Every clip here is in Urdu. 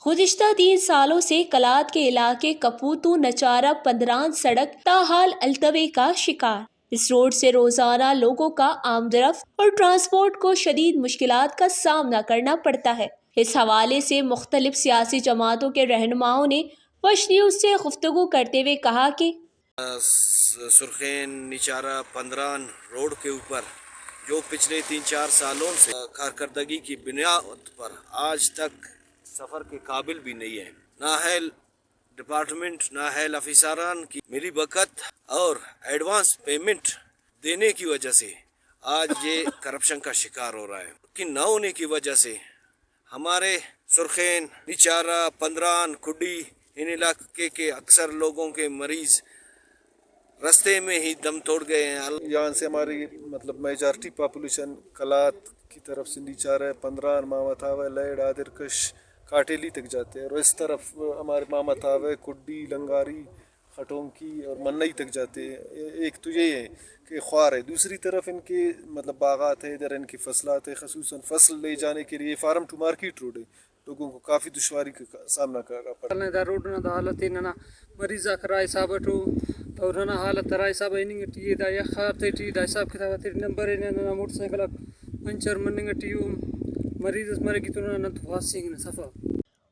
گزشتہ 3 سالوں سے کلات کے علاقے کپوتو نچارا پندران سڑک تاحال التوے کا شکار۔ اس روڈ سے روزانہ لوگوں کا آمد و رفت اور ٹرانسپورٹ کو شدید مشکلات کا سامنا کرنا پڑتا ہے۔ اس حوالے سے مختلف سیاسی جماعتوں کے رہنماؤں نے وش نیوز سے گفتگو کرتے ہوئے کہا کہ سرخین نچارا پندران روڈ کے اوپر جو پچھلے 3-4 سالوں سے کارکردگی کی بنیاد پر آج تک سفر کے قابل بھی نہیں ہے۔ نااہل ڈپارٹمنٹ نااہل افسران کی ملی بھگت اور ایڈوانس پیمنٹ دینے کی وجہ سے آج یہ کرپشن کا شکار ہو رہا ہے۔ کہ نہ ہونے کی وجہ سے ہمارے سرخین نچارا پندران کھڈی ان علاقے کے اکثر لوگوں کے مریض رستے میں ہی دم توڑ گئے ہیں۔ یہاں سے ہماری میجارٹی پاپولیشن کلات کی طرف سے نچارا پندران مامتاوے لیڈ آدرکش کاٹیلی تک جاتے ہیں، اور اس طرف ہمارے مامتاوے کڈی لنگاری خٹونکی اور منئی تک جاتے ہیں۔ ایک تو یہ ہے کہ خوار ہے، دوسری طرف ان کے باغات ہے، ادھر ان کی فصلات ہے، خصوصاً فصل لے جانے کے لیے فارم ٹو مارکیٹ روڈ ہے، لوگوں کو کافی دشواری کا سامنا کرنا پڑتا ہے۔ روڈ نہ حالت نہ مریضہ کرائے صاحب تو نہ حالت رائے صاحب ٹی دا یا خاطے ٹی دا حساب کتاب نمبر نہ موٹر سائیکل پنچر مننگ ٹیو مریض مرے کی تو نہ فاسنگ صفا۔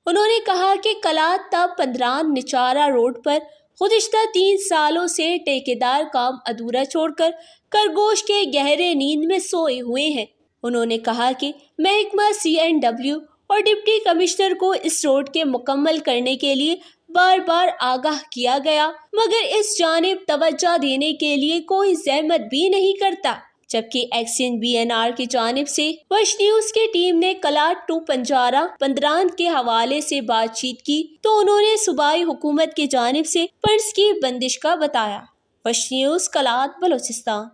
انہوں نے کہا کہ کلات تا پندران نچارا روڈ پر گزشتہ 3 سالوں سے ٹھیکیدار کام ادھورا چھوڑ کر خرگوش کے گہرے نیند میں سوئے ہوئے ہیں۔ انہوں نے کہا کہ محکمہ CNW اور ڈپٹی کمشنر کو اس روڈ کے مکمل کرنے کے لیے بار بار آگاہ کیا گیا، مگر اس جانب توجہ دینے کے لیے کوئی زحمت بھی نہیں کرتا۔ جبکہ ایکسن BNR کی جانب سے وش نیوز کی ٹیم نے کلات ٹو پنجارا پندران کے حوالے سے بات چیت کی تو انہوں نے صوبائی حکومت کی جانب سے فنڈز کی بندش کا بتایا۔ وش نیوز کلات بلوچستان۔